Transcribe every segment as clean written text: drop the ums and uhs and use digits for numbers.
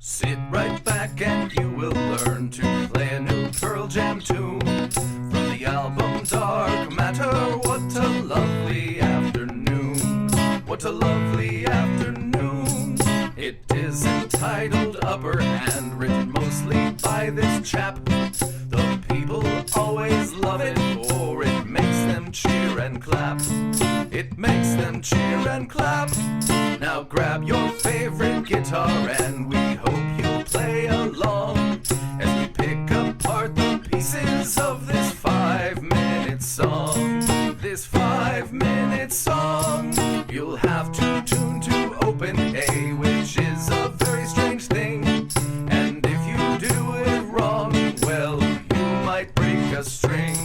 Sit right back and you will learn to play a new Pearl Jam tune from the album Dark Matter. What a lovely afternoon. What a lovely afternoon. It is entitled Upper Hand, written mostly by this chap. The people always love it, for it makes them cheer and clap. It makes them cheer and clap. Now grab your favorite guitar and we hope you'll play along as we pick apart the pieces of this 5-minute song. This 5-minute song. You'll have to tune to open A, which is a very strange thing. And if you do it wrong, well, you might break a string.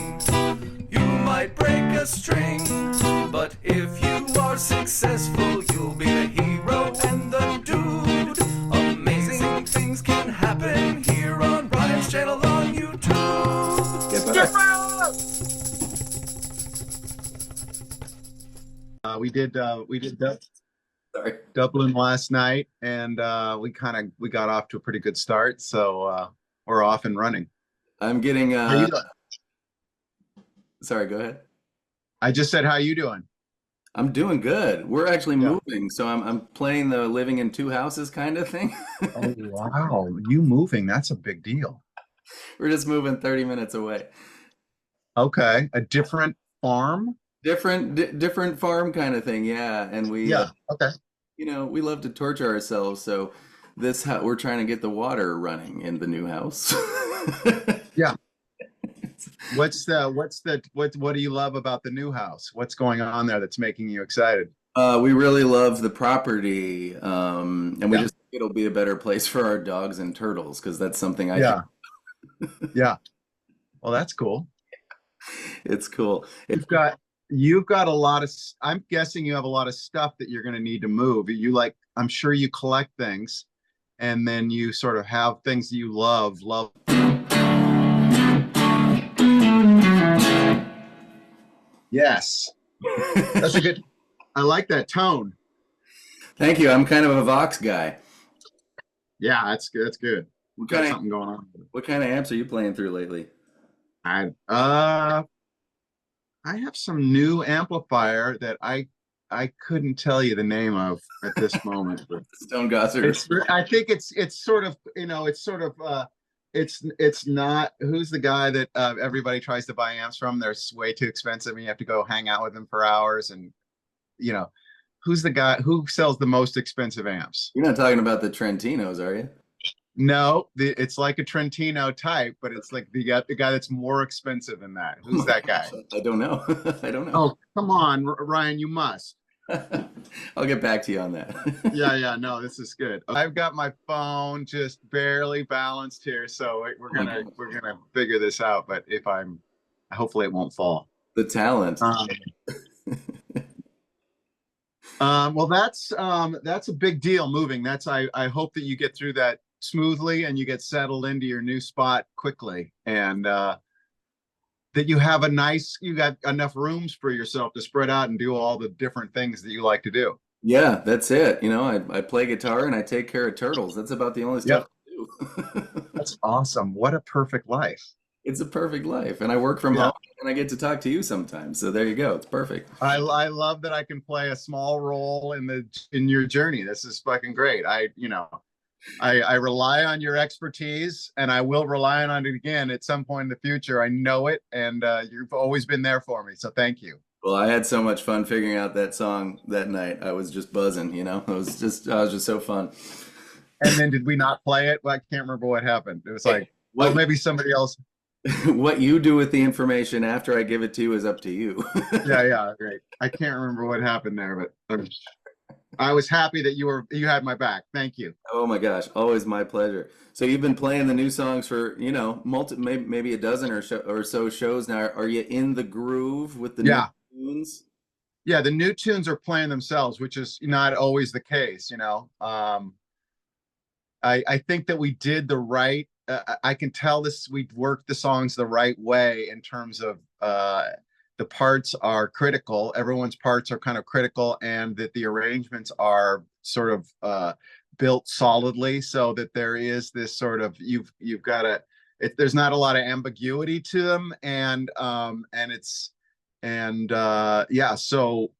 You might break a string. But if you are successful, you'll be the hero and the dude. Amazing things can happen here on Ryan's channel on YouTube. Get back. We did Sorry. Dublin last night, and we got off to a pretty good start, so we're off and running. I'm getting How you doing? Sorry, go ahead. I just said, how you doing? I'm doing good. We're actually moving, so I'm playing the living in two houses kind of thing. Oh wow, you moving? That's a big deal. We're just moving 30 minutes away. Okay, a different farm? Different farm kind of thing, yeah. And we okay. you know, we love to torture ourselves, so we're trying to get the water running in the new house. Yeah. What do you love about the new house? What's going on there that's making you excited? We really love the property, and we just think it'll be a better place for our dogs and turtles, because that's something I think. Yeah. Well, that's cool. It's cool. You've got a lot of, I'm guessing you have a lot of stuff that you're going to need to move. I'm sure you collect things, and then you sort of have things that you love. Yes. That's I like that tone. Thank you. I'm kind of a Vox guy. Yeah, that's good. That's good. Got something going on. What kind of amps are you playing through lately? I have some new amplifier that I couldn't tell you the name of at this moment. But Stone Gossard. I think it's sort of, it's not, who's the guy that everybody tries to buy amps from? They're way too expensive and you have to go hang out with them for hours. And who's the guy who sells the most expensive amps? You're not talking about the Trentinos, are you? No, it's like a Trentino type, but it's like the guy that's more expensive than that. Who's that guy? I don't know. I don't know. Oh, come on, Ryan, you must. I'll get back to you on that. Yeah, no, this is good. I've got my phone just barely balanced here, so we're gonna figure this out. But hopefully it won't fall. The talent. Well, that's a big deal moving. I hope that you get through that smoothly and you get settled into your new spot quickly, and that you got enough rooms for yourself to spread out and do all the different things that you like to do. Yeah, that's it. I play guitar and I take care of turtles. That's about the only stuff I do. That's awesome. What a perfect life. It's a perfect life. And I work from home and I get to talk to you sometimes. So there you go. It's perfect. I love that I can play a small role in your journey. This is fucking great. I rely on your expertise, and I will rely on it again at some point in the future. I know it, and you've always been there for me. So thank you. Well, I had so much fun figuring out that song that night. I was just buzzing, It was just so fun. And then did we not play it? Well, I can't remember what happened. It was like, well, maybe somebody else. What you do with the information after I give it to you is up to you. Yeah, great. I can't remember what happened there, but I was happy that you had my back. Thank you. Oh my gosh, always my pleasure. So you've been playing the new songs for, maybe a dozen or so shows now. Are you in the groove with the new tunes? Yeah, the new tunes are playing themselves, which is not always the case, I think that we did the right, I can tell we worked the songs the right way in terms of the parts are critical. Everyone's parts are kind of critical, and that the arrangements are sort of built solidly so that there is this sort of you've got to there's not a lot of ambiguity to them, and it's yeah, so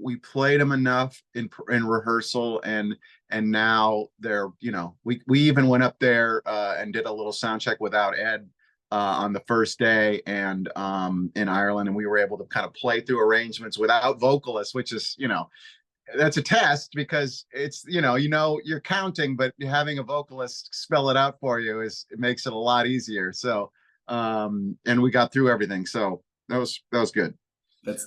we played them enough in rehearsal, and now they're, you know, we even went up there and did a little sound check without Ed on the first day, and in Ireland, and we were able to kind of play through arrangements without vocalists, which is, you know, that's a test because it's, you know, you're counting, but having a vocalist spell it out for you it makes it a lot easier. So and we got through everything, so that was good. That's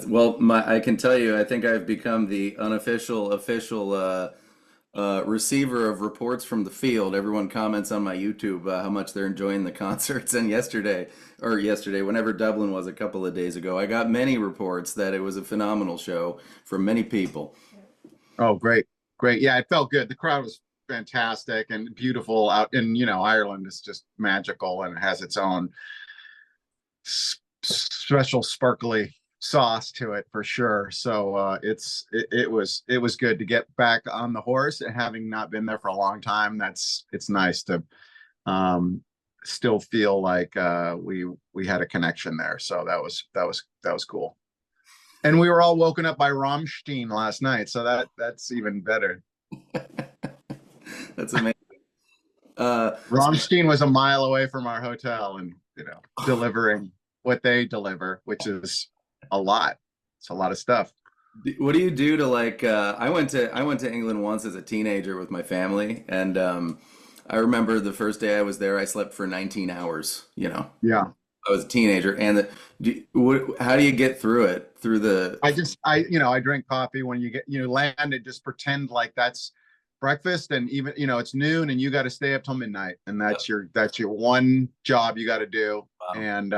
well, I can tell you, I think I've become the unofficial official receiver of reports from the field. Everyone comments on my YouTube how much they're enjoying the concerts. And yesterday, whenever Dublin was a couple of days ago, I got many reports that it was a phenomenal show from many people. Oh, great. Yeah, it felt good. The crowd was fantastic and beautiful out in, you know, Ireland is just magical and it has its own special sparkly sauce to it for sure. So it was good to get back on the horse, and having not been there for a long time, it's nice to still feel like we had a connection there. So that was cool. And we were all woken up by Rammstein last night, so that's even better. That's amazing. Rammstein was a mile away from our hotel, and, you know, delivering what they deliver, which is a lot. It's a lot of stuff. What do you do to like? I went to England once as a teenager with my family, and I remember the first day I was there, I slept for 19 hours. You know, Yeah. I was a teenager, and how do you get through it? Through the I drink coffee when you land, and just pretend like that's breakfast, and even, you know, it's noon and you got to stay up till midnight, and that's your one job you got to do. Wow. And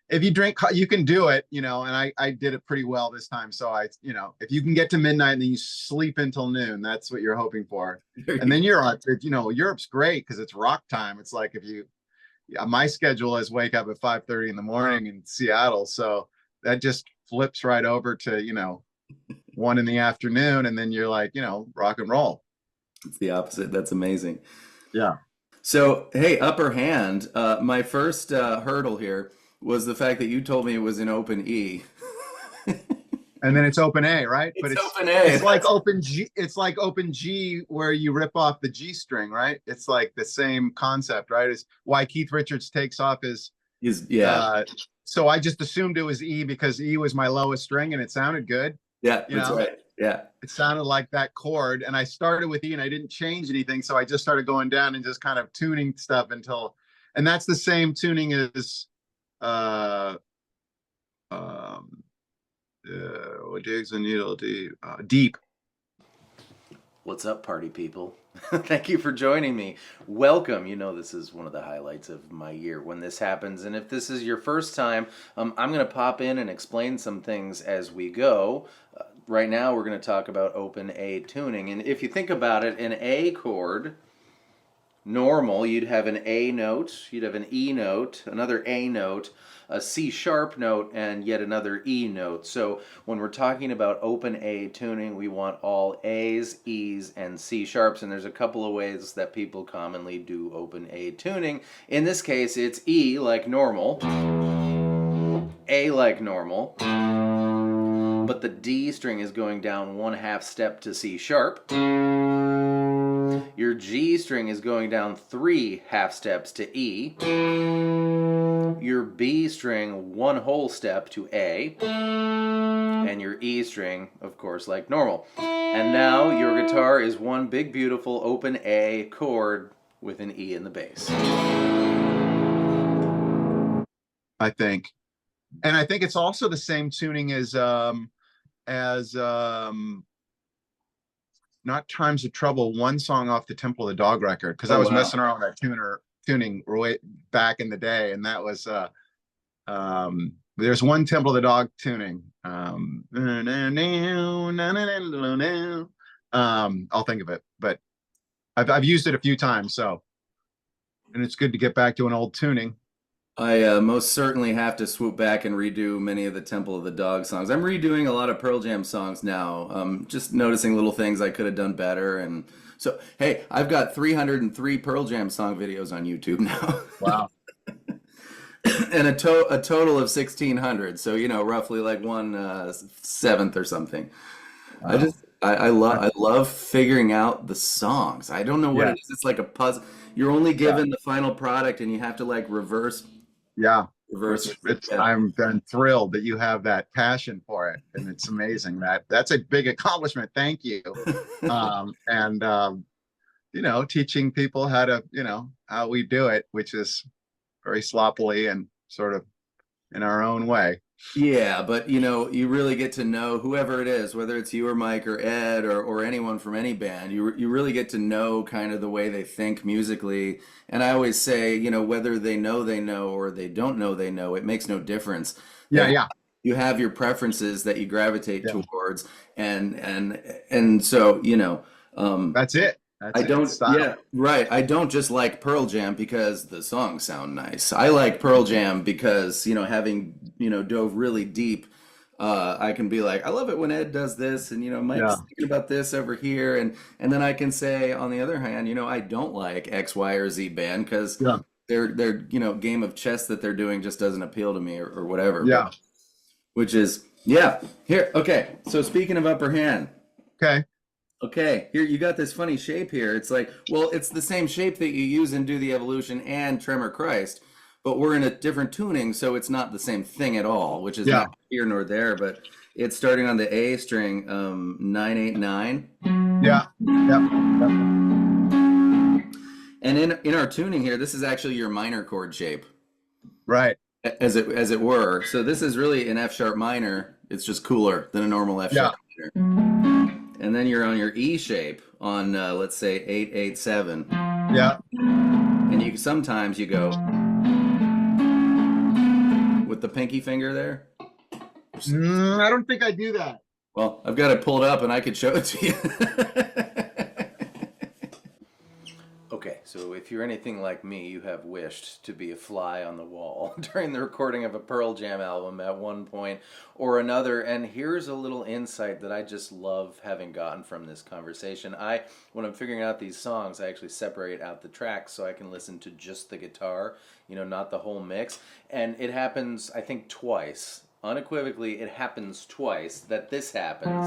if you drink, you can do it, you know, and I did it pretty well this time. So you know, if you can get to midnight and then you sleep until noon, that's what you're hoping for. And then you're on, you know, Europe's great because it's rock time. It's like my schedule is wake up at 5:30 in the morning in Seattle. So that just flips right over to, you know, 1 in the afternoon. And then you're like, you know, rock and roll. It's the opposite. That's amazing. Yeah. So, hey, upper hand, my first hurdle here was the fact that you told me it was an open E. And then it's open A, right? But it's open A. It's like open G. It's like open G where you rip off the G string, right? It's like the same concept, right? It's why Keith Richards takes off his yeah. So I just assumed it was E because E was my lowest string and it sounded good. Yeah, that's right. Yeah. It sounded like that chord, and I started with E and I didn't change anything, so I just started going down and just kind of tuning stuff and that's the same tuning as digs a needle deep. What's up, party people? Thank you for joining me. Welcome. You know, this is one of the highlights of my year when this happens. And if this is your first time, I'm going to pop in and explain some things as we go. Right now, we're going to talk about open A tuning. And if you think about it, an A chord, normal, you'd have an A note, you'd have an E note, another A note, a C sharp note, and yet another E note. So when we're talking about open A tuning, we want all A's, E's, and C sharps, and there's a couple of ways that people commonly do open A tuning. In this case, it's E like normal, A like normal, but the D string is going down 1/2 step to C sharp. Your G string is going down 3 half steps to E. Your B string 1 whole step to A. And your E string, of course, like normal. And now your guitar is one big, beautiful open A chord with an E in the bass. I think. And I think it's also the same tuning as not Times of Trouble, one song off the Temple of the Dog record, because I was messing around with that tuning way back in the day, and that was there's one Temple of the Dog tuning. I'll think of it, but I've used it a few times, so, and it's good to get back to an old tuning. I most certainly have to swoop back and redo many of the Temple of the Dog songs. I'm redoing a lot of Pearl Jam songs now. Just noticing little things I could have done better, and So, hey, I've got 303 Pearl Jam song videos on YouTube now. Wow. And a total of 1,600. So, roughly like 1/7 or something. Wow. I love figuring out the songs. I don't know what Yeah. it is. It's like a puzzle. You're only Yeah. given the final product and you have to like Yeah. reverse. I'm thrilled that you have that passion for it, and it's amazing. That's a big accomplishment. Thank you. And teaching people how to, how we do it, which is very sloppily and sort of in our own way. Yeah, but you really get to know whoever it is, whether it's you or Mike or Ed or anyone from any band. You really get to know kind of the way they think musically. And I always say, whether they know or they don't know they know, it makes no difference. Yeah, yeah. You have your preferences that you gravitate Yeah. towards, and so That's it. That's I it. don't, Style. yeah, right. I don't just like Pearl Jam because the songs sound nice. I like Pearl Jam because, having, dove really deep, I can be like, I love it when Ed does this, and, Mike's Yeah. thinking about this over here. And then I can say, on the other hand, I don't like X, Y, or Z band because Yeah. their game of chess that they're doing just doesn't appeal to me or whatever. Yeah. Which is, yeah. Here, okay. So speaking of upper hand. Okay. Okay, here you got this funny shape here. It's like, well, it's the same shape that you use in Do the Evolution and Tremor Christ, but we're in a different tuning, so it's not the same thing at all, which is not here nor there, but it's starting on the A string, 989. Yeah. Yep. And in our tuning here, this is actually your minor chord shape, Right. as it were. So this is really an F sharp minor. It's just cooler than a normal F sharp minor. And then you're on your E shape on, let's say, 887. Yeah. And sometimes you go with the pinky finger there. I don't think I do that. Well, I've got it pulled up and I could show it to you. Okay, so if you're anything like me, you have wished to be a fly on the wall during the recording of a Pearl Jam album at one point or another. And here's a little insight that I just love having gotten from this conversation. When I'm figuring out these songs, I actually separate out the tracks so I can listen to just the guitar, not the whole mix. And it happens, I think, twice. Unequivocally, it happens twice that this happens.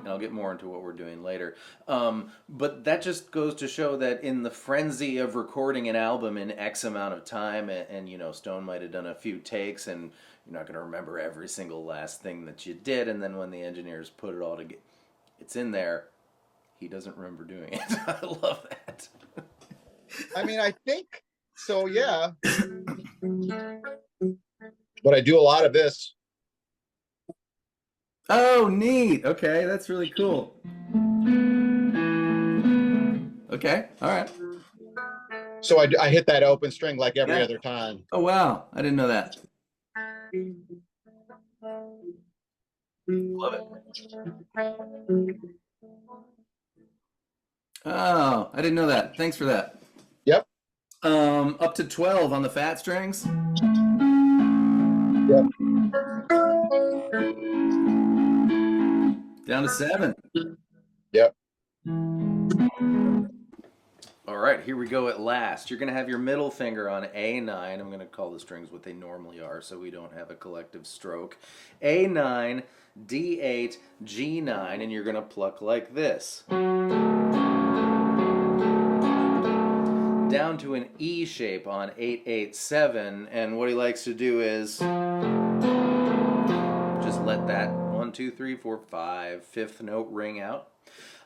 I'll get more into what we're doing later. But that just goes to show that in the frenzy of recording an album in X amount of time, and Stone might have done a few takes, and you're not going to remember every single last thing that you did, and then when the engineers put it all together, it's in there. He doesn't remember doing it. I love that. I mean, I think so, yeah. But I do a lot of this. Oh, neat. Okay, that's really cool. Okay, all right. So I hit that open string like every other time. Oh, wow. I didn't know that. Love it. Oh, I didn't know that. Thanks for that. Yep. Up to 12 on the fat strings. Yep. Down to 7. Yep. All right, here we go at last. You're going to have your middle finger on A9. I'm going to call the strings what they normally are so we don't have a collective stroke. A9, D8, G9, and you're going to pluck like this. Down to an E shape on 887, and what he likes to do is just let that 1, 2, 3, 4, 5, fifth note ring out.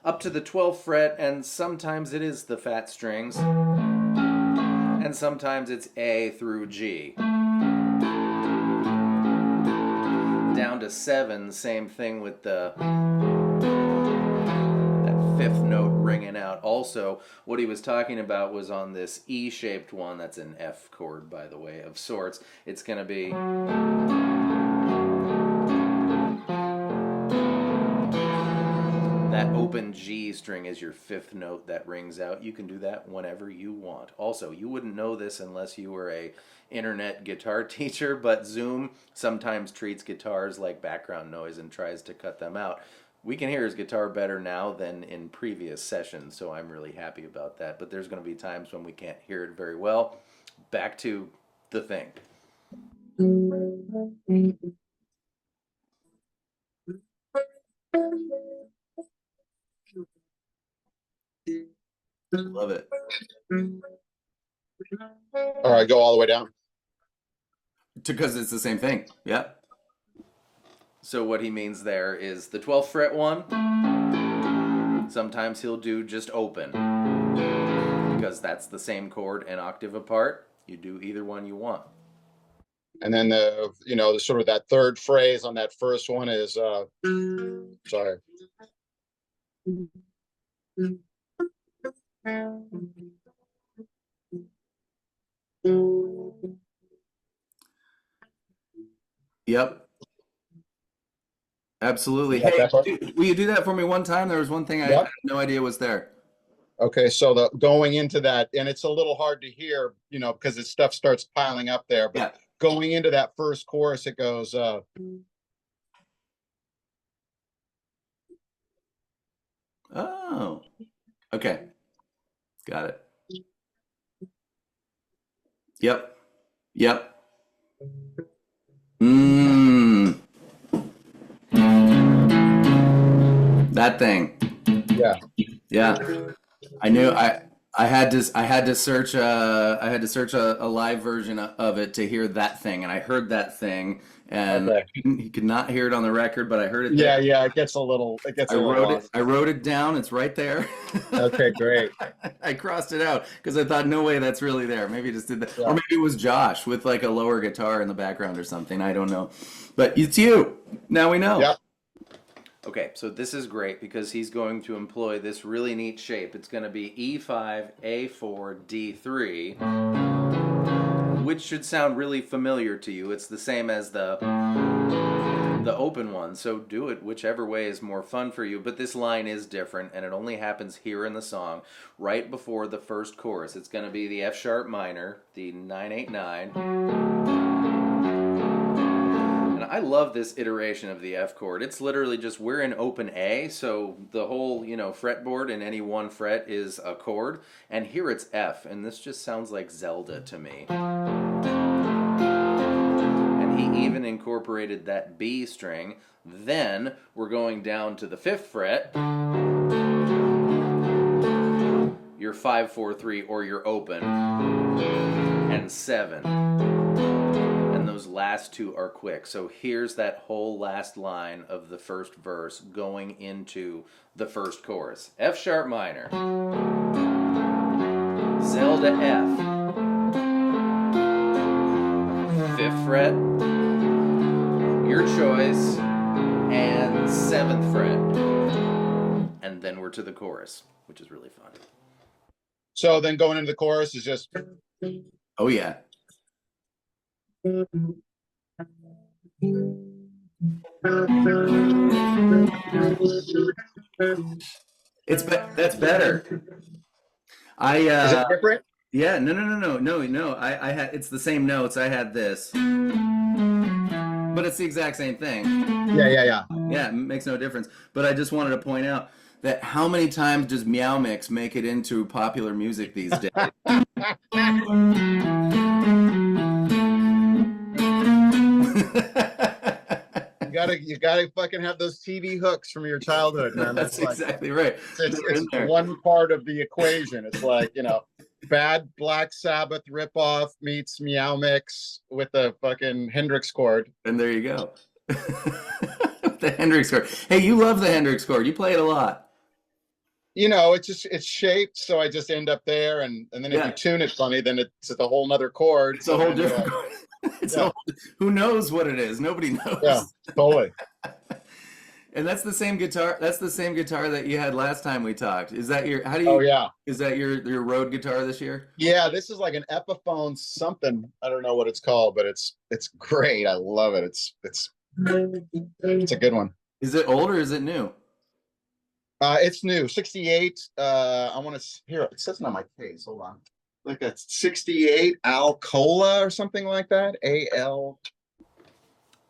Up to the 12th fret, and sometimes it is the fat strings, and sometimes it's A through G. Down to 7, same thing with that fifth note ringing out. Also, what he was talking about was on this E-shaped one, that's an F chord, by the way, of sorts. It's going to be... that open G string is your fifth note that rings out. You can do that whenever you want. Also, you wouldn't know this unless you were a internet guitar teacher, but Zoom sometimes treats guitars like background noise and tries to cut them out. We can hear his guitar better now than in previous sessions, so I'm really happy about that. But there's going to be times when we can't hear it very well. Back to the thing. Love it. All right, go all the way down. Because it's the same thing. Yep. So what he means there is the 12th fret one, sometimes he'll do just open. Because that's the same chord an octave apart. You do either one you want. And then the sort of that third phrase on that first one is sorry. Yep. Absolutely. You got Hey, that part? will you do that for me one time? There was one thing I Yep. had no idea was there. Okay, so the going into that, and it's a little hard to hear, because this stuff starts piling up there, but Yeah. going into that first chorus, it goes Oh. Okay. Got it. Yep. Yep. That thing. yeah. Yeah. I knew I had to search a live version of it to hear that thing, and I heard that thing, and Okay. he could not hear it on the record, but I heard it Yeah, there. yeah, it gets a little lost. I wrote it down. It's right there. Okay, great. I crossed it out because I thought, no way, that's really there. Maybe he just did that, Yeah. or maybe it was Josh with like a lower guitar in the background or something. I don't know, but it's you. Now we know. Yeah. Okay, so this is great because he's going to employ this really neat shape. It's going to be E5, A4, D3, which should sound really familiar to you. It's the same as the open one, so do it whichever way is more fun for you. But this line is different, and it only happens here in the song, right before the first chorus. It's going to be the F sharp minor, the 989. I love this iteration of the F chord. It's literally just, we're in open A, so the whole, fretboard in any one fret is a chord, and here it's F, and this just sounds like Zelda to me. And he even incorporated that B string. Then we're going down to the 5th fret, your 5, 4, 3, or your open, and 7. Those last two are quick. So here's that whole last line of the first verse going into the first chorus. F sharp minor, Zelda F, 5th fret, your choice, and 7th fret. And then we're to the chorus, which is really fun. So then going into the chorus is just. Oh yeah. That's better. Is it different? Yeah, no. I had, it's the same notes. I had this, but it's the exact same thing. Yeah. Yeah, it makes no difference. But I just wanted to point out that how many times does Meow Mix make it into popular music these days? You gotta fucking have those TV hooks from your childhood, man. That's exactly right. It's one part of the equation. It's like, bad Black Sabbath ripoff meets Meow Mix with a fucking Hendrix chord. And there you go. The Hendrix chord. Hey, you love the Hendrix chord. You play it a lot. It's shaped, so I just end up there, and then if you tune it funny, then it's a whole nother chord. It's a whole different chord. Who knows what it is? Nobody knows. Yeah, totally. And that's the same guitar. That's the same guitar that you had last time we talked. Is that your? Is that your Rode guitar this year? Yeah, this is like an Epiphone something. I don't know what it's called, but it's great. I love it. It's a good one. Is it old or is it new? It's new, 68. I want to hear it. It says it on my case. Hold on. Like a 68 Alcola or something like that. AL.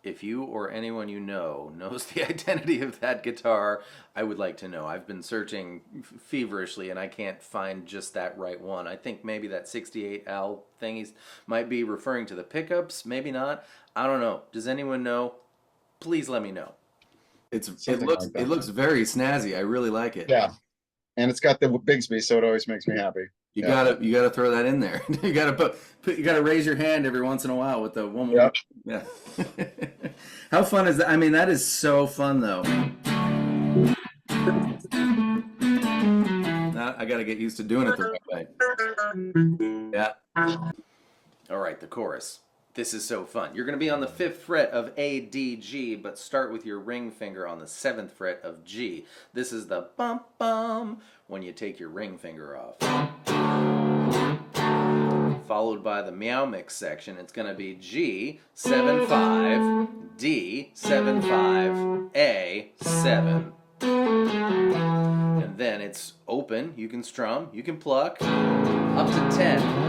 if you or anyone you know knows the identity of that guitar, I would like to know. I've been searching feverishly and I can't find just that right one. I think maybe that 68 Al thing might be referring to the pickups, maybe not. I don't know. Does anyone know? Please let me know. It looks very snazzy. I really like it. Yeah. And it's got the Bigsby, so it always makes me happy. You gotta throw that in there. You gotta raise your hand every once in a while with the one. Yep. Yeah. How fun is that? I mean, that is so fun though. I gotta get used to doing it the right way. Yeah. All right, the chorus. This is so fun. You're going to be on the 5th fret of A, D, G, but start with your ring finger on the 7th fret of G. This is the bum bum when you take your ring finger off. Followed by the meow mix section. It's going to be G, 7, 5, D, 7, 5, A, 7. And then it's open. You can strum, you can pluck, up to 10.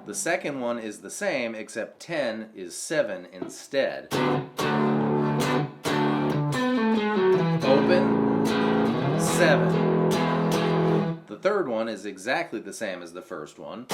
The second one is the same, except 10 is 7 instead. Open, 7. The third one is exactly the same as the first one.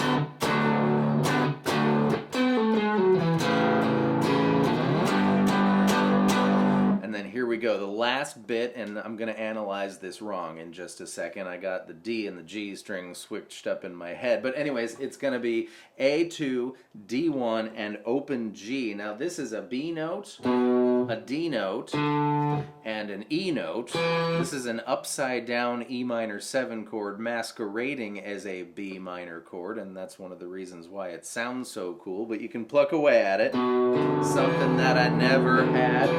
And then here we go, the last bit, and I'm going to analyze this wrong in just a second. I got the D and the G string switched up in my head. But anyways, it's going to be A2, D1, and open G. Now this is a B note, a D note, and an E note. This is an upside down E minor 7 chord masquerading as a B minor chord, and that's one of the reasons why it sounds so cool, but you can pluck away at it. Something that I never had.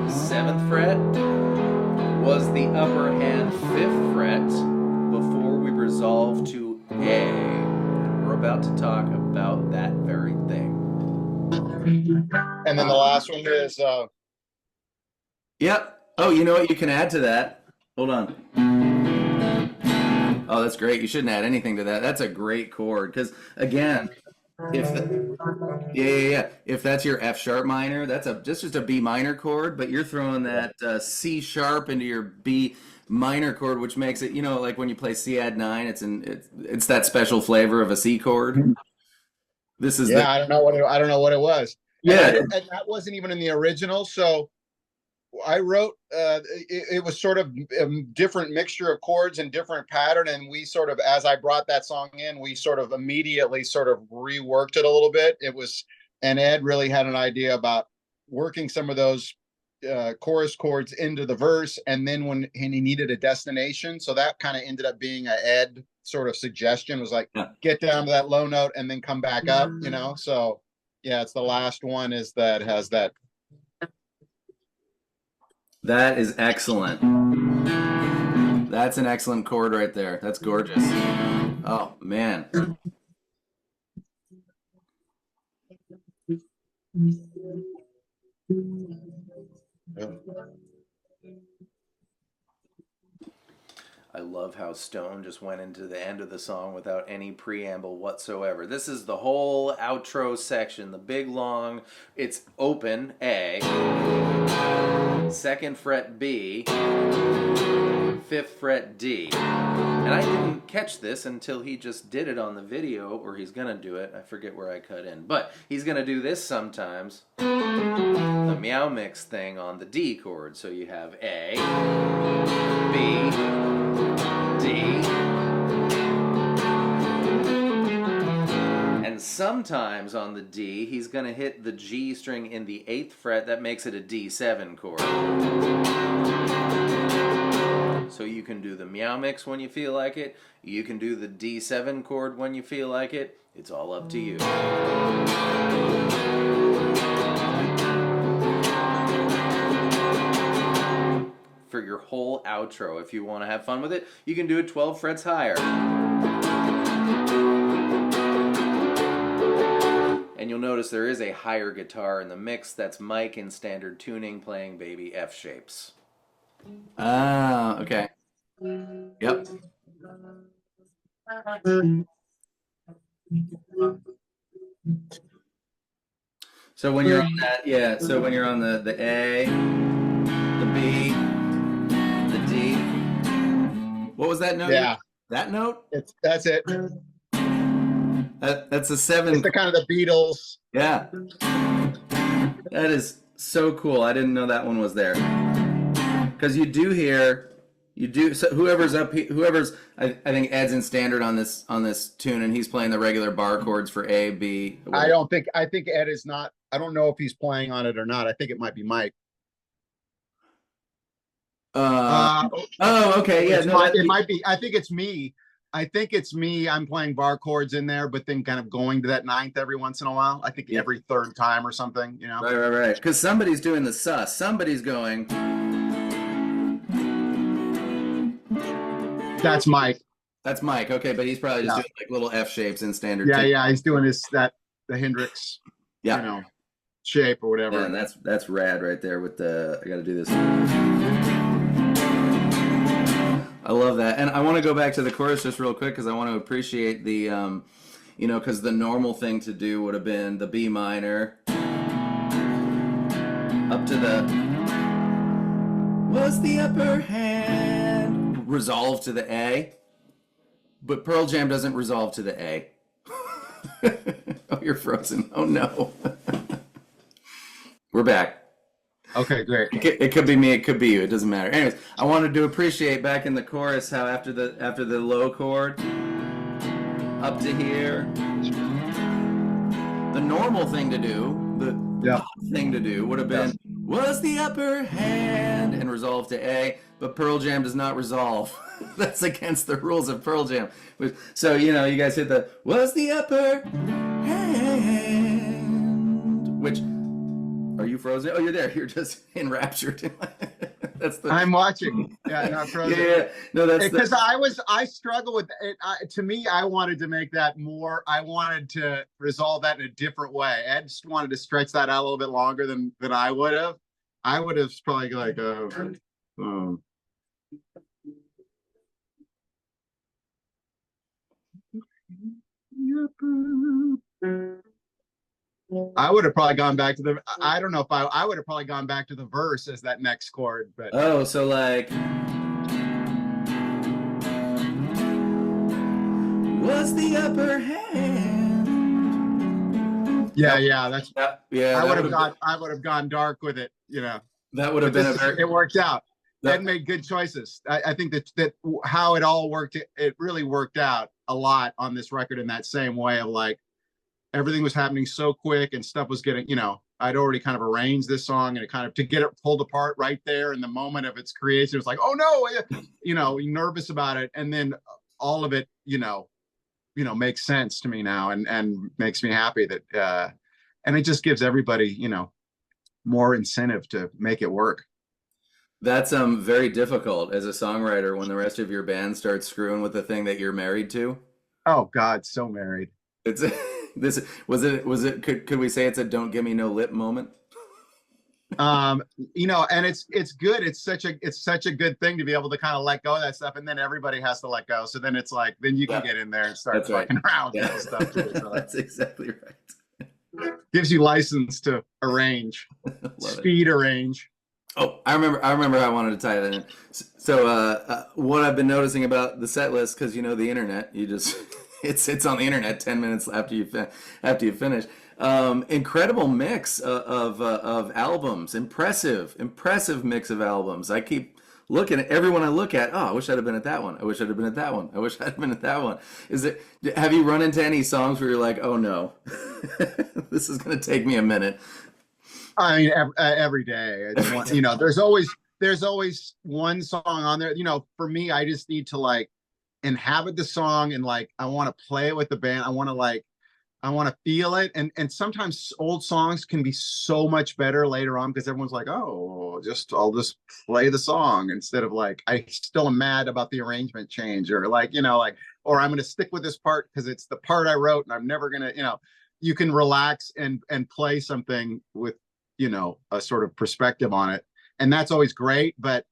7th fret was the upper hand 5th fret before we resolve to A. We're about to talk about that very thing. And then the last one is Yep. Oh, you know what? You can add to that. Hold on. Oh, that's great. You shouldn't add anything to that. That's a great chord. Because, again, if that's your F sharp minor, that's just a B minor chord, but you're throwing that C sharp into your B minor chord, which makes it, like when you play C add 9, it's that special flavor of a C chord. This is I don't know what it was. Yeah. And that wasn't even in the original, so I wrote it was sort of a different mixture of chords and different pattern, and we sort of, as I brought that song in, we sort of immediately sort of reworked it a little bit. And Ed really had an idea about working some of those chorus chords into the verse, and then when he needed a destination, so that kind of ended up being a Ed sort of suggestion, was like, get down to that low note and then come back up, so yeah, it's the last one that has that. That is excellent. That's an excellent chord right there. That's gorgeous. Oh, man. I love how Stone just went into the end of the song without any preamble whatsoever. This is the whole outro section, the big long, it's open, A, 2nd fret B, 5th fret D. And I didn't catch this until he just did it on the video, or he's gonna do it. I forget where I cut in, but he's gonna do this sometimes. The meow mix thing on the D chord. So you have A, B, D, and sometimes on the D, he's going to hit the G string in the 8th fret. That makes it a D7 chord. So you can do the meow mix when you feel like it. You can do the D7 chord when you feel like it. It's all up to you. For your whole outro, if you want to have fun with it, you can do it 12 frets higher. And you'll notice there is a higher guitar in the mix. That's Mike in standard tuning playing baby F shapes. Ah, okay. Yep. So when you're on that, yeah. So when you're on the A, the B, the D. What was that note? Yeah. That note? That's it. That's a 7. It's the kind of the Beatles. Yeah. That is so cool. I didn't know that one was there. Because you do so whoever's up, I think Ed's in standard on this tune, and he's playing the regular bar chords for A, B. I think Ed is not. I don't know if he's playing on it or not. I think it might be Mike. Oh, okay, yeah. No, it might be. I think it's me. I'm playing bar chords in there, but then kind of going to that ninth every once in a while. I think every third time or something, you know? Right. Because somebody's doing the sus. Somebody's going. That's Mike. That's Mike. Okay, but he's probably just doing like little F shapes in standard. Yeah. He's doing the Hendrix, shape or whatever. Yeah, and that's rad right there with the. I got to do this. I love that, and I want to go back to the chorus just real quick because I want to appreciate the, because the normal thing to do would have been the B minor up to the was the upper hand resolve to the A, but Pearl Jam doesn't resolve to the A. Oh, you're frozen. Oh no. We're back. Okay, great. It could be me, it could be you. It doesn't matter. Anyways, I wanted to appreciate back in the chorus how after the low chord up to here, the normal thing to do, the thing to do would have been was the upper hand and resolve to A, but Pearl Jam does not resolve. That's against the rules of Pearl Jam. So you guys hit the was the upper hand, which. Are you frozen? Oh, you're there. You're just enraptured. I'm watching. Yeah, not frozen. Yeah. No, that's because I struggle with it. To me, I wanted to make that more. I wanted to resolve that in a different way. I just wanted to stretch that out a little bit longer than I would have. I would have probably like I would have probably gone back to the. I don't know if I would have probably gone back to the verse as that next chord, but so like was the upper hand. Yeah, that's yeah. I would have gone dark with it, That would have been it worked out. Ed made good choices. I think that how it all worked, it really worked out a lot on this record in that same way of like. Everything was happening so quick and stuff was getting, I'd already kind of arranged this song and it kind of to get it pulled apart right there in the moment of its creation. It was like, oh no, you're nervous about it. And then all of it, makes sense to me now and makes me happy that, and it just gives everybody, more incentive to make it work. That's very difficult as a songwriter when the rest of your band starts screwing with the thing that you're married to. Oh God, so married. It's this was it could we say it's a don't give me no lip moment? And it's good. It's such a good thing to be able to kind of let go of that stuff, and then everybody has to let go. So then it's like then you can get in there and start fucking around with that stuff too. So that's exactly right. Gives you license to arrange, arrange. Oh, I remember how I wanted to tie that in. So what I've been noticing about the set list, because the internet, you just it's on the internet 10 minutes after you finish. Incredible mix of albums. Impressive mix of albums. I keep looking at everyone I look at. Oh, I wish I'd have been at that one. I wish I'd have been at that one. I wish I'd have been at that one. Have you run into any songs where you're like, oh no, this is going to take me a minute? I mean, every day, there's always one song on there. For me, I just need to like inhabit the song and like I want to play it with the band. I want to feel it. And sometimes old songs can be so much better later on because everyone's like, oh, I'll just play the song instead of like I still am mad about the arrangement change or or I'm going to stick with this part because it's the part I wrote and I'm never gonna. You can relax and play something with a sort of perspective on it, and that's always great. But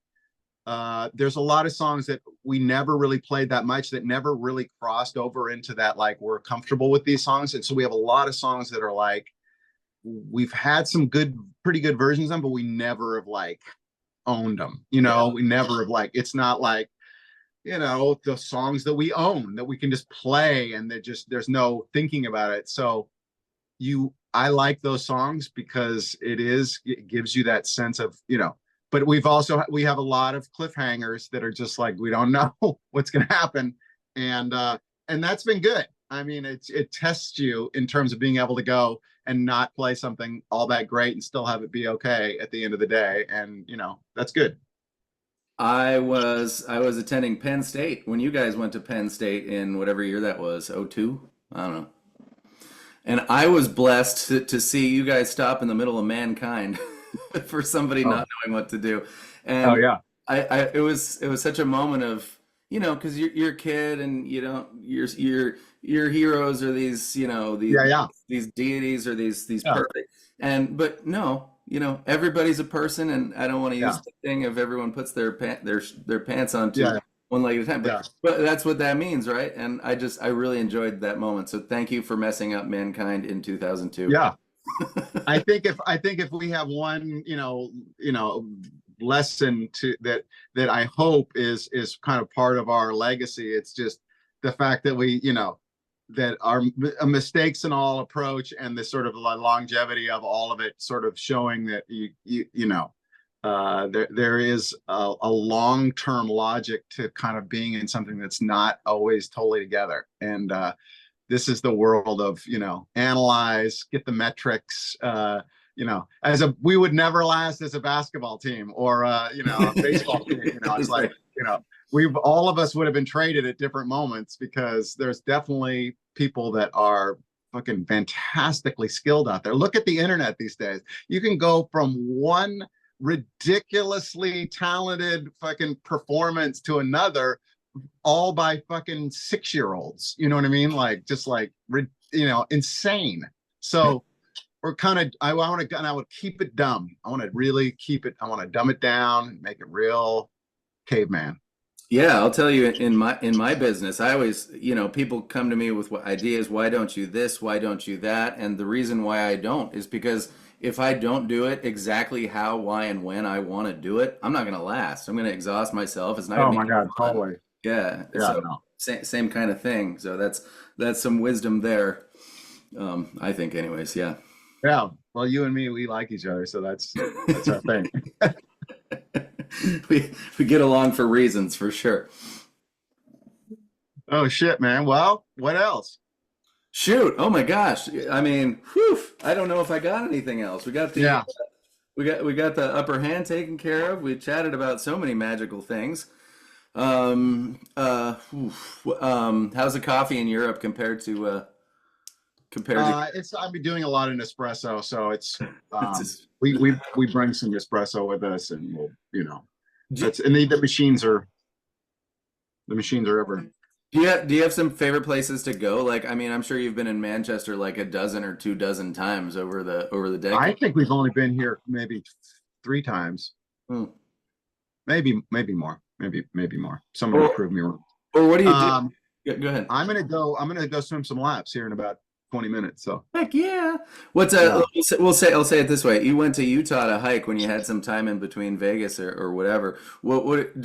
there's a lot of songs that we never really played that much that never really crossed over into that like we're comfortable with these songs, and so we have a lot of songs that are like we've had some pretty good versions of them, but we never have like owned them. You know, we never have like, it's not like, you know, the songs that we own that we can just play and there's no thinking about it. So I like those songs because it gives you that sense of, you know, but we have a lot of cliffhangers that are just like, we don't know what's going to happen. And that's been good. I mean, it tests you in terms of being able to go and not play something all that great and still have it be okay at the end of the day. And, you know, that's good. I was attending Penn State when you guys went to Penn State in whatever year that was, '02. I don't know. And I was blessed to see you guys stop in the middle of Mankind for somebody not knowing what to do. And it was such a moment of, you know, because you're a kid and you don't your heroes are these, you know, these deities or these perfect, but no, you know, everybody's a person, and I don't want to use the thing of everyone puts their pants on one leg at a time, but that's what that means, right? And I really enjoyed that moment. So thank you for messing up Mankind in 2002. Yeah. I think if we have one, you know, lesson that I hope is kind of part of our legacy, it's just the fact that we, you know, that our mistakes and all approach and the sort of longevity of all of it sort of showing that you know, there is a long-term logic to kind of being in something that's not always totally together. And this is the world of, you know, analyze, get the metrics, you know, we would never last as a basketball team or, you know, a baseball team, you know, it's like, you know, all of us would have been traded at different moments because there's definitely people that are fucking fantastically skilled out there. Look at the internet these days. You can go from one ridiculously talented fucking performance to another all by fucking 6-year-olds. You know what I mean? Like, just like, you know, insane. So we're kind of, I would keep it dumb. I want to really keep it, I want to dumb it down, make it real caveman. Yeah, I'll tell you, in my business, I always, you know, people come to me with ideas. Why don't you this? Why don't you that? And the reason why I don't is because if I don't do it exactly how, why, and when I want to do it, I'm not going to last. I'm going to exhaust myself. It's not. Oh my God, totally. Yeah. Yeah. So, No. same kind of thing. So that's some wisdom there. I think, anyways. Yeah. Yeah. Well, you and me, we like each other, so that's our thing. we get along for reasons, for sure. Oh shit, man. Well, what else? Shoot. Oh my gosh. I mean, whew, I don't know if I got anything else. We got the we got the upper hand taken care of. We chatted about so many magical things. How's the coffee in Europe compared to I've been doing a lot of Nespresso, so it's we bring some espresso with us, and we'll, you know, the machines are ever. Do you have some favorite places to go? Like, I mean, I'm sure you've been in Manchester like a dozen or 2 dozen times over the decade. I think we've only been here maybe 3 times. Maybe more. Maybe more. Someone will prove me wrong. Or what do you do? Go ahead. I'm gonna go swim some laps here in about 20 minutes. So heck yeah. I'll say it this way. You went to Utah to hike when you had some time in between Vegas or whatever. What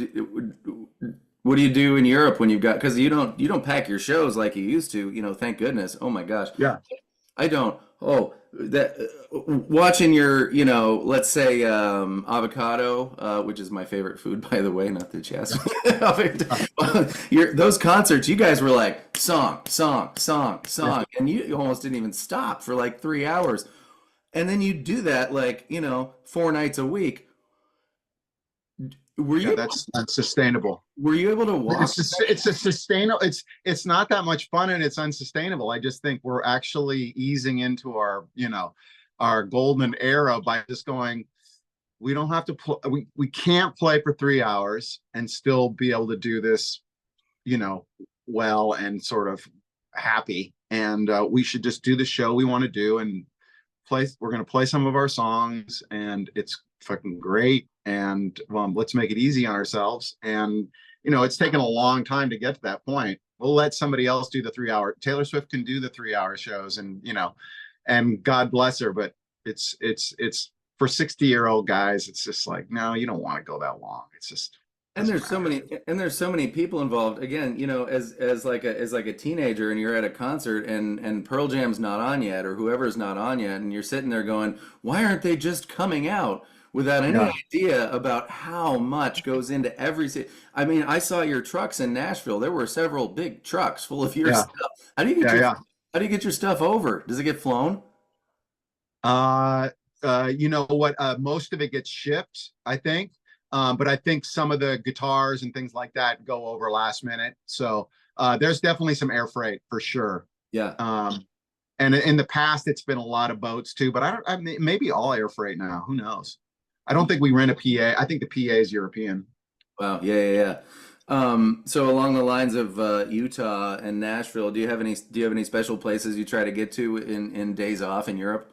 do you do in Europe when you've got, because you don't pack your shows like you used to, you know, thank goodness. Oh my gosh. Yeah. I don't. Oh, that watching your, you know, let's say avocado, which is my favorite food, by the way, not that you asked me. Those concerts, you guys were like song, and you almost didn't even stop for like 3 hours. And then you do that like, you know, 4 nights a week. That's sustainable. Were you able to walk? It's a sustainable. It's not that much fun, and it's unsustainable. I just think we're actually easing into our, you know, our golden era by just going. We don't have to play. We can't play for 3 hours and still be able to do this, you know, well and sort of happy. And we should just do the show we want to do and play. We're going to play some of our songs, and it's fucking great. And let's make it easy on ourselves. And, you know, it's taken a long time to get to that point. We'll let somebody else do the 3 hour. Taylor Swift can do the 3 hour shows, and, you know, and God bless her, but it's for 60-year-old guys. It's just like, no, you don't want to go that long. It's just And doesn't there's so matter. many, and there's so many people involved. Again, as like a teenager, and you're at a concert, and Pearl Jam's not on yet, or whoever's not on yet, and you're sitting there going, "Why aren't they just coming out?" Without any Yeah, idea about how much goes into every. I mean, I saw your trucks in Nashville. There were several big trucks full of your yeah, stuff. How do you get yeah, your yeah. How do you get your stuff over? Does it get flown? Uh, you know what? Most of it gets shipped, I think. But I think some of the guitars and things like that go over last minute. So there's definitely some air freight for sure. Yeah. And in the past, it's been a lot of boats too. But I mean, maybe all air freight now. Who knows? I don't think we rent a PA. I think the PA is European. Wow. Yeah. Yeah. Yeah. So along the lines of Utah and Nashville, do you have any special places you try to get to in days off in Europe?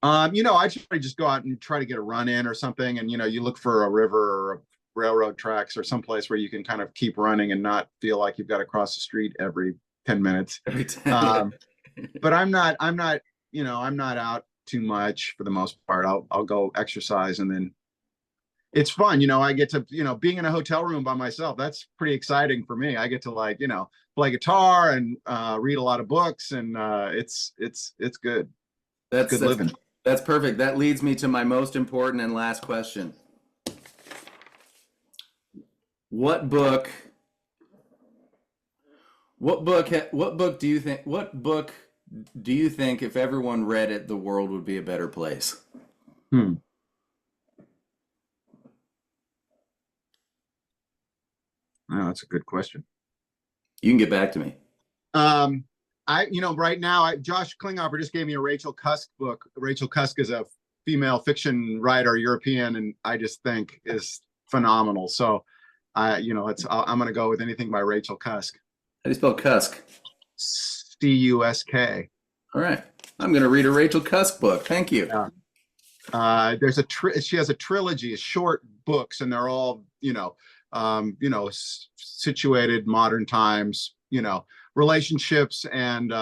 You know, I try to just go out and try to get a run in or something. And, you know, you look for a river or a railroad tracks or someplace where you can kind of keep running and not feel like you've got to cross the street every 10 minutes. Every time. But I'm not out too much for the most part. I'll go exercise, and then it's fun. You know, I get to, being in a hotel room by myself. That's pretty exciting for me. I get to, like, play guitar and read a lot of books, and it's good. It's good living. That's perfect. That leads me to my most important and last question. What book do you think if everyone read it, the world would be a better place? Oh, that's a good question. You can get back to me. Right now, Josh Klinghoffer just gave me a Rachel Cusk book. Rachel Cusk is a female fiction writer, European, and I just think is phenomenal. So, I'm going to go with anything by Rachel Cusk. How do you spell Cusk? Cusk. All right. I'm going to read a Rachel Cusk book. Thank you. Yeah. She has a trilogy of short books, and they're all, situated modern times, relationships and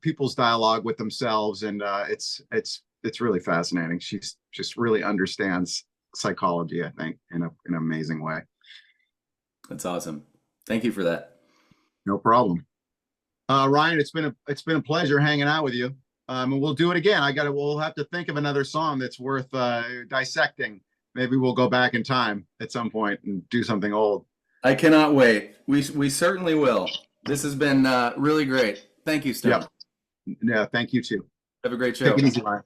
people's dialogue with themselves, and it's really fascinating. She's just really understands psychology, I think, in an amazing way. That's awesome. Thank you for that. No problem. Ryan, it's been a pleasure hanging out with you. And we'll do it again. We'll have to think of another song that's worth dissecting. Maybe we'll go back in time at some point and do something old. I cannot wait. We certainly will. This has been really great. Thank you, Stone. Yeah, thank you too. Have a great show. Take it easy, Ryan.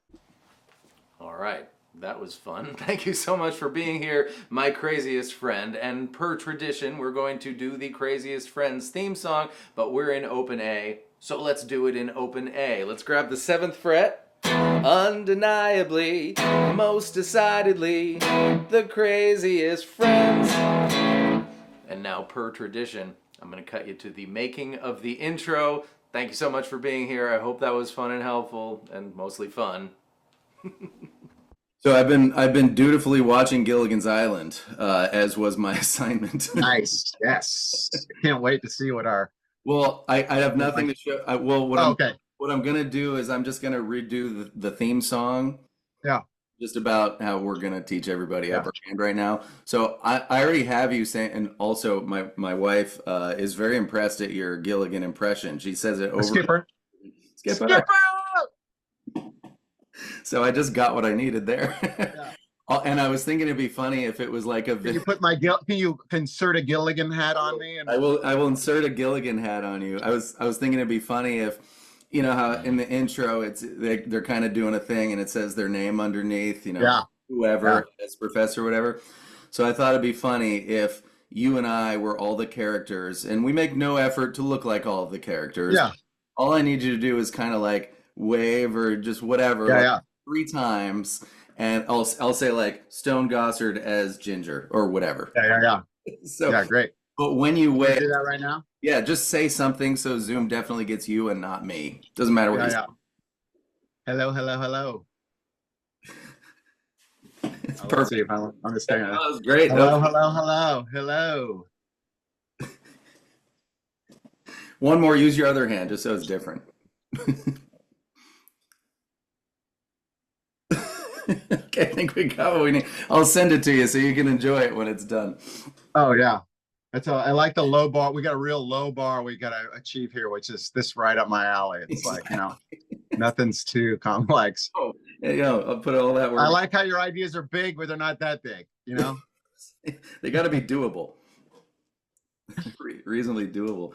All right. That was fun. Thank you so much for being here, my craziest friend. And per tradition, we're going to do the Craziest Friends theme song, but we're in open A. So let's do it in open A. Let's grab the 7th fret. Undeniably, most decidedly, the craziest friends. And now, per tradition, I'm going to cut you to the making of the intro. Thank you so much for being here. I hope that was fun and helpful, and mostly fun. So I've been dutifully watching Gilligan's Island, as was my assignment. Nice. Yes. Can't wait to see what our. Well, I have nothing to show. What I'm gonna do is I'm just gonna redo the theme song. Yeah. Just about how we're gonna teach everybody upper hand right now. So I already have you saying, and also my wife is very impressed at your Gilligan impression. She says it over. Skipper. Skipper. So I just got what I needed there. Yeah. And I was thinking it'd be funny if it was like a. Can you insert a Gilligan hat on me? And... I will insert a Gilligan hat on you. I was thinking it'd be funny if, you know how in the intro they're kind of doing a thing and it says their name underneath, whoever as professor, whatever. So I thought it'd be funny if you and I were all the characters, and we make no effort to look like all of the characters. Yeah. All I need you to do is kind of like wave or just whatever, like 3 times, and I'll say like Stone Gossard as Ginger or whatever. Yeah. So yeah, great. But when you wave, do that right now. Yeah, just say something so Zoom definitely gets you and not me. Doesn't matter what you say. Hello. It's Let's perfect. see if I understand. That was great. Hello. One more. Use your other hand just so it's different. I think we got what we need. I'll send it to you so you can enjoy it when it's done. Oh yeah. I like the low bar. We got a real low bar we got to achieve here, which is this right up my alley. It's like, nothing's too complex. Oh, yeah, I'll put all that work. I like how your ideas are big, but they're not that big, They got to be doable. Reasonably doable.